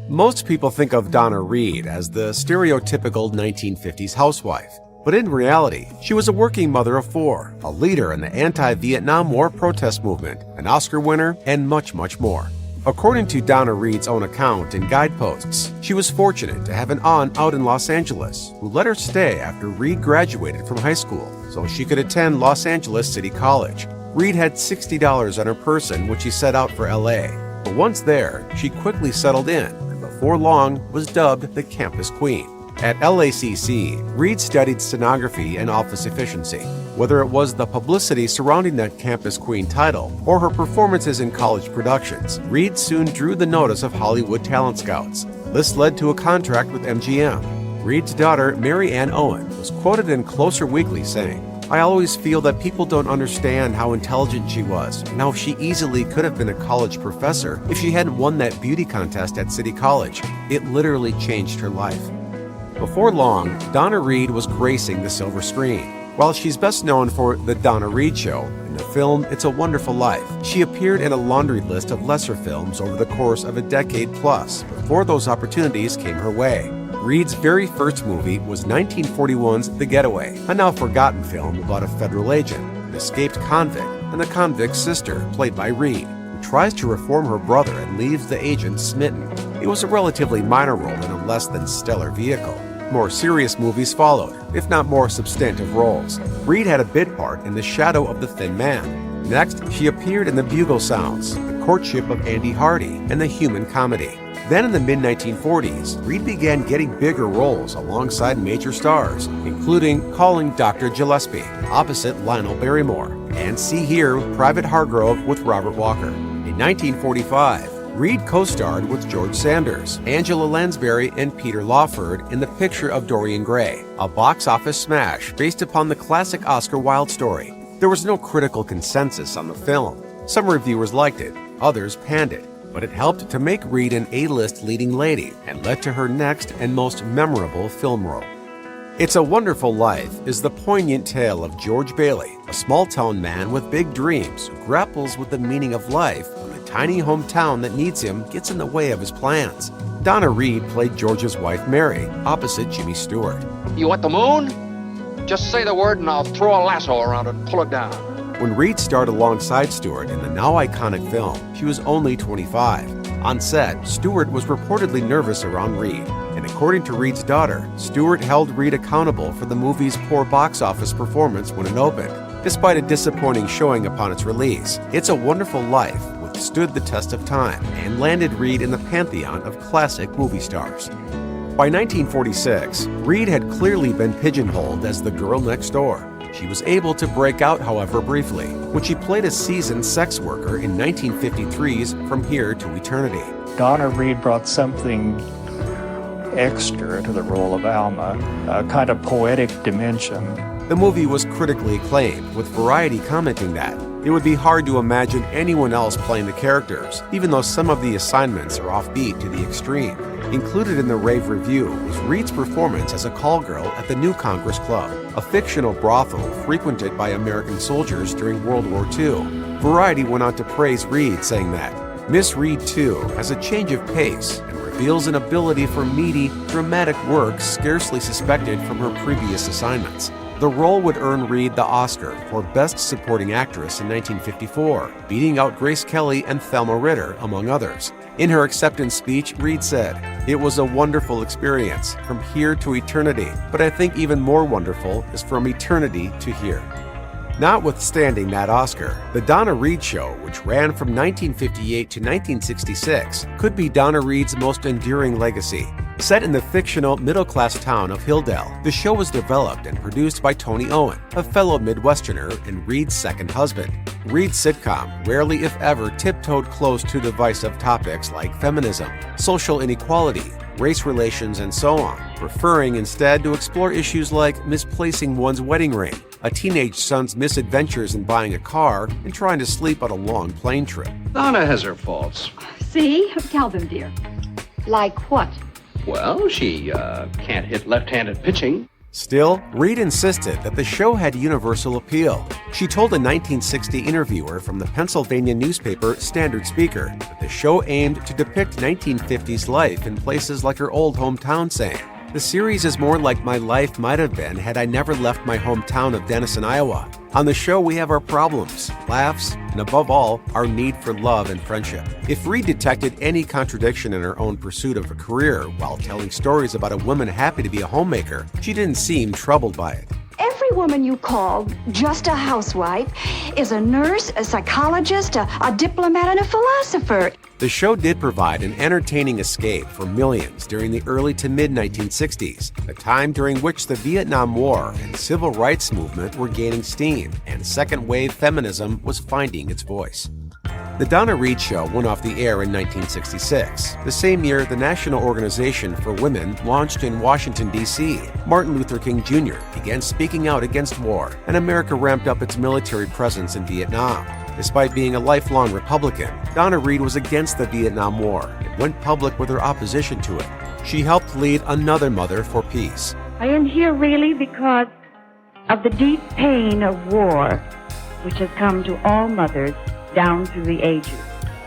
Most people think of Donna Reed as the stereotypical 1950s housewife. But in reality, she was a working mother of four, a leader in the anti-Vietnam War protest movement, an Oscar winner, and much, much more. According to Donna Reed's own account in Guideposts, she was fortunate to have an aunt out in Los Angeles who let her stay after Reed graduated from high school so she could attend Los Angeles City College. Reed had $60 on her person when she set out for LA. But once there, she quickly settled in and before long was dubbed the campus queen. At LACC, Reed studied stenography and office efficiency. Whether it was the publicity surrounding that Campus Queen title or her performances in college productions, Reed soon drew the notice of Hollywood talent scouts. This led to a contract with MGM. Reed's daughter, Mary Ann Owen, was quoted in Closer Weekly saying, "I always feel that people don't understand how intelligent she was and how she easily could have been a college professor if she hadn't won that beauty contest at City College. It literally changed her life." Before long, Donna Reed was gracing the silver screen. While she's best known for The Donna Reed Show and the film It's a Wonderful Life, she appeared in a laundry list of lesser films over the course of a decade plus before those opportunities came her way. Reed's very first movie was 1941's The Getaway, a now forgotten film about a federal agent, an escaped convict, and the convict's sister, played by Reed, who tries to reform her brother and leaves the agent smitten. It was a relatively minor role in a less than stellar vehicle. More serious movies followed, if not more substantive roles. Reed had a bit part in The Shadow of the Thin Man. Next, she appeared in The Bugle Sounds, The Courtship of Andy Hardy, and The Human Comedy. Then in the mid-1940s, Reed began getting bigger roles alongside major stars, including Calling Dr. Gillespie, opposite Lionel Barrymore, and See Here, Private Hargrove with Robert Walker. In 1945, Reed co-starred with George Sanders, Angela Lansbury, and Peter Lawford in The Picture of Dorian Gray, a box office smash based upon the classic Oscar Wilde story. There was no critical consensus on the film. Some reviewers liked it, others panned it, but it helped to make Reed an A-list leading lady and led to her next and most memorable film role. It's a Wonderful Life is the poignant tale of George Bailey, a small-town man with big dreams who grapples with the meaning of life when the tiny hometown that needs him gets in the way of his plans. Donna Reed played George's wife Mary, opposite Jimmy Stewart. You want the moon? Just say the word and I'll throw a lasso around it and pull it down. When Reed starred alongside Stewart in the now iconic film, she was only 25. On set, Stewart was reportedly nervous around Reed, and according to Reed's daughter, Stewart held Reed accountable for the movie's poor box office performance when it opened. Despite a disappointing showing upon its release, It's a Wonderful Life withstood the test of time and landed Reed in the pantheon of classic movie stars. By 1946, Reed had clearly been pigeonholed as the girl next door. She was able to break out, however, briefly, when she played a seasoned sex worker in 1953's From Here to Eternity. Donna Reed brought something extra to the role of Alma, a kind of poetic dimension. The movie was critically acclaimed, with Variety commenting that it would be hard to imagine anyone else playing the characters, even though some of the assignments are offbeat to the extreme. Included in the rave review was Reed's performance as a call girl at the New Congress Club, a fictional brothel frequented by American soldiers during World War II. Variety went on to praise Reed, saying that Miss Reed, too, has a change of pace and reveals an ability for meaty, dramatic work scarcely suspected from her previous assignments. The role would earn Reed the Oscar for Best Supporting Actress in 1954, beating out Grace Kelly and Thelma Ritter, among others. In her acceptance speech, Reed said, "It was a wonderful experience, from here to eternity, but I think even more wonderful is from eternity to here." Notwithstanding that Oscar, The Donna Reed Show, which ran from 1958 to 1966, could be Donna Reed's most enduring legacy. Set in the fictional middle-class town of Hilldale, the show was developed and produced by Tony Owen, a fellow Midwesterner and Reed's second husband. Reed's sitcom rarely, if ever, tiptoed close to divisive topics like feminism, social inequality, race relations, and so on, preferring instead to explore issues like misplacing one's wedding ring, a teenage son's misadventures in buying a car, and trying to sleep on a long plane trip. Donna has her faults. See? Tell them, dear. Like what? Well, she can't hit left-handed pitching. Still, Reed insisted that the show had universal appeal. She told a 1960 interviewer from the Pennsylvania newspaper Standard Speaker that the show aimed to depict 1950s life in places like her old hometown, saying, "The series is more like my life might have been had I never left my hometown of Denison, Iowa. On the show, we have our problems, laughs, and above all, our need for love and friendship." If Reed detected any contradiction in her own pursuit of a career while telling stories about a woman happy to be a homemaker, she didn't seem troubled by it. Every woman you call just a housewife is a nurse, a psychologist, a diplomat, and a philosopher. The show did provide an entertaining escape for millions during the early to mid-1960s, a time during which the Vietnam War and civil rights movement were gaining steam and second-wave feminism was finding its voice. The Donna Reed Show went off the air in 1966, the same year the National Organization for Women launched in Washington, D.C. Martin Luther King Jr. began speaking out against war, and America ramped up its military presence in Vietnam. Despite being a lifelong Republican, Donna Reed was against the Vietnam War and went public with her opposition to it. She helped lead Another Mother for Peace. I am here really because of the deep pain of war, which has come to all mothers down through the ages.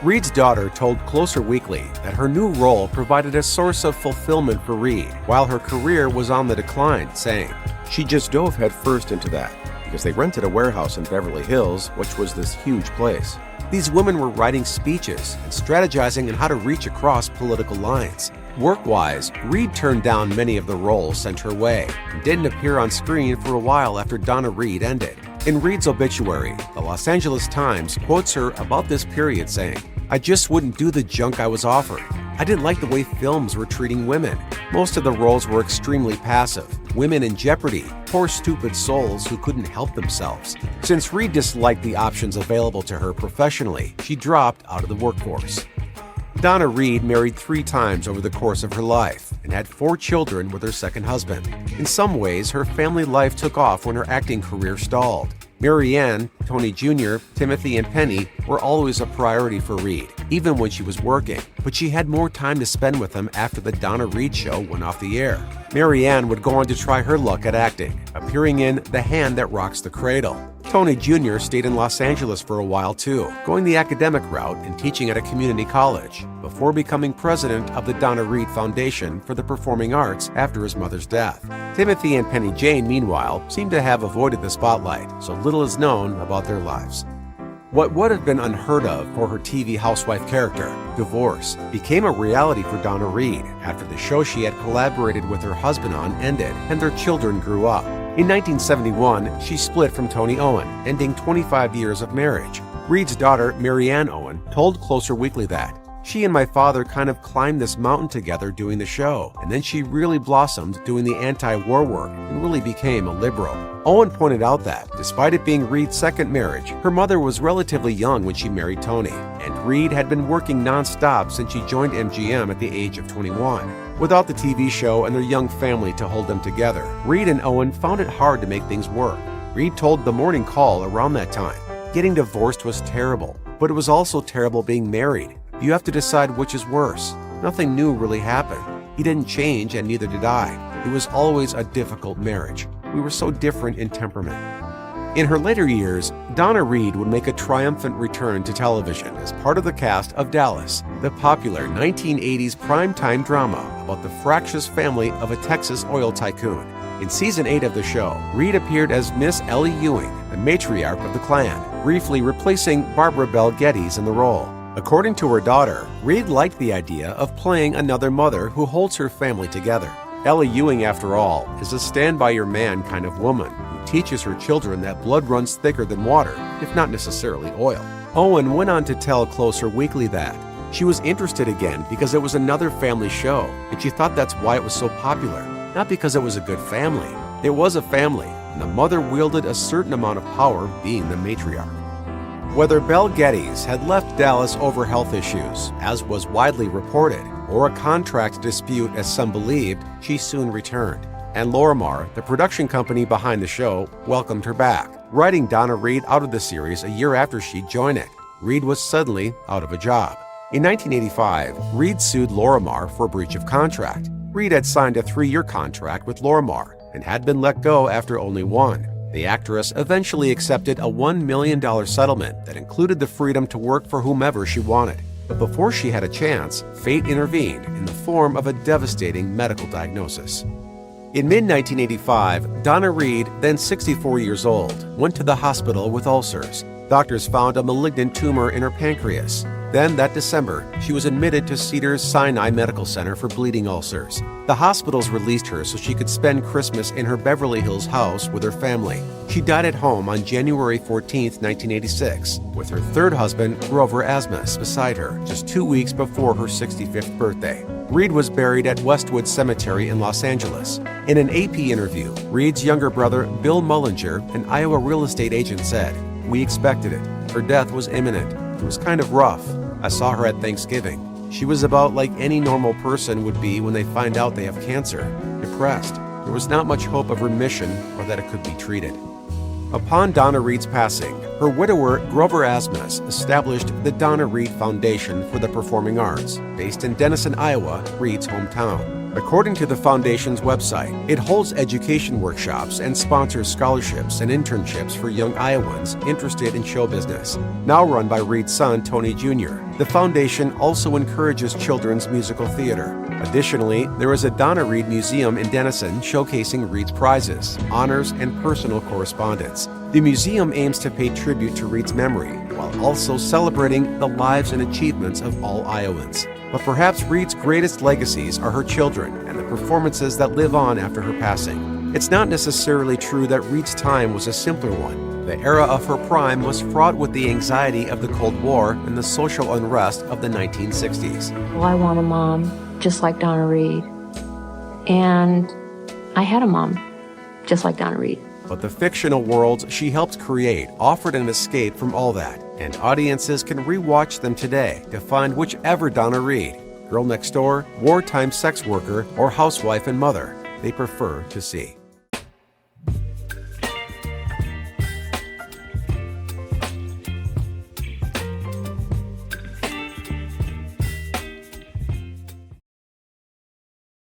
Reed's daughter told Closer Weekly that her new role provided a source of fulfillment for Reed, while her career was on the decline, saying, "She just dove headfirst into that, because they rented a warehouse in Beverly Hills, which was this huge place. These women were writing speeches and strategizing on how to reach across political lines." Work-wise, Reed turned down many of the roles sent her way and didn't appear on screen for a while after Donna Reed ended. In Reed's obituary, the Los Angeles Times quotes her about this period saying, "I just wouldn't do the junk I was offered. I didn't like the way films were treating women. Most of the roles were extremely passive. Women in jeopardy, poor stupid souls who couldn't help themselves." Since Reed disliked the options available to her professionally, she dropped out of the workforce. Donna Reed married 3 times over the course of her life and had 4 children with her second husband. In some ways, her family life took off when her acting career stalled. Mary Ann, Tony Jr., Timothy, and Penny were always a priority for Reed, even when she was working, but she had more time to spend with them after the Donna Reed Show went off the air. Mary Ann would go on to try her luck at acting, appearing in The Hand That Rocks the Cradle. Tony Jr. stayed in Los Angeles for a while too, going the academic route and teaching at a community college, before becoming president of the Donna Reed Foundation for the Performing Arts after his mother's death. Timothy and Penny Jane, meanwhile, seem to have avoided the spotlight, so little is known about their lives. What would have been unheard of for her TV housewife character, divorce, became a reality for Donna Reed after the show she had collaborated with her husband on ended and their children grew up. In 1971, she split from Tony Owen, ending 25 years of marriage. Reed's daughter, Mary Ann Owen, told Closer Weekly that, "She and my father kind of climbed this mountain together doing the show, and then she really blossomed doing the anti-war work and really became a liberal." Owen pointed out that, despite it being Reed's second marriage, her mother was relatively young when she married Tony, and Reed had been working non-stop since she joined MGM at the age of 21. Without the TV show and their young family to hold them together, Reed and Owen found it hard to make things work. Reed told The Morning Call around that time, "Getting divorced was terrible, but it was also terrible being married. You have to decide which is worse. Nothing new really happened. He didn't change and neither did I. It was always a difficult marriage. We were so different in temperament." In her later years, Donna Reed would make a triumphant return to television as part of the cast of Dallas, the popular 1980s primetime drama about the fractious family of a Texas oil tycoon. In season 8 of the show, Reed appeared as Miss Ellie Ewing, the matriarch of the clan, briefly replacing Barbara Bel Geddes in the role. According to her daughter, Reed liked the idea of playing another mother who holds her family together. Ellie Ewing, after all, is a stand-by-your-man kind of woman who teaches her children that blood runs thicker than water, if not necessarily oil. Owen went on to tell Closer Weekly that she was interested again because it was another family show, and she thought that's why it was so popular, not because it was a good family. It was a family, and the mother wielded a certain amount of power being the matriarch. Whether Bel Geddes had left Dallas over health issues, as was widely reported, or a contract dispute as some believed, she soon returned. And Lorimar, the production company behind the show, welcomed her back, writing Donna Reed out of the series a year after she'd joined it. Reed was suddenly out of a job. In 1985, Reed sued Lorimar for breach of contract. Reed had signed a 3-year contract with Lorimar, and had been let go after only one. The actress eventually accepted a $1 million settlement that included the freedom to work for whomever she wanted. But before she had a chance, fate intervened in the form of a devastating medical diagnosis. In mid-1985, Donna Reed, then 64 years old, went to the hospital with ulcers. Doctors found a malignant tumor in her pancreas. Then, that December, she was admitted to Cedars-Sinai Medical Center for bleeding ulcers. The hospitals released her so she could spend Christmas in her Beverly Hills house with her family. She died at home on January 14, 1986, with her third husband, Grover Asmus, beside her, just 2 weeks before her 65th birthday. Reed was buried at Westwood Cemetery in Los Angeles. In an AP interview, Reed's younger brother, Bill Mullinger, an Iowa real estate agent, said, "We expected it. Her death was imminent. It was kind of rough. I saw her at Thanksgiving. She was about like any normal person would be when they find out they have cancer, depressed. There was not much hope of remission or that it could be treated." Upon Donna Reed's passing, her widower, Grover Asmus, established the Donna Reed Foundation for the Performing Arts, based in Denison, Iowa, Reed's hometown. According to the foundation's website, it holds education workshops and sponsors scholarships and internships for young Iowans interested in show business. Now run by Reed's son, Tony Jr., the foundation also encourages children's musical theater. Additionally, there is a Donna Reed Museum in Denison showcasing Reed's prizes, honors, and personal correspondence. The museum aims to pay tribute to Reed's memory while also celebrating the lives and achievements of all Iowans. But perhaps Reed's greatest legacies are her children and the performances that live on after her passing. It's not necessarily true that Reed's time was a simpler one. The era of her prime was fraught with the anxiety of the Cold War and the social unrest of the 1960s. Well, I want a mom just like Donna Reed. And I had a mom just like Donna Reed. But the fictional worlds she helped create offered an escape from all that, and audiences can rewatch them today to find whichever Donna Reed, girl next door, wartime sex worker, or housewife and mother, they prefer to see.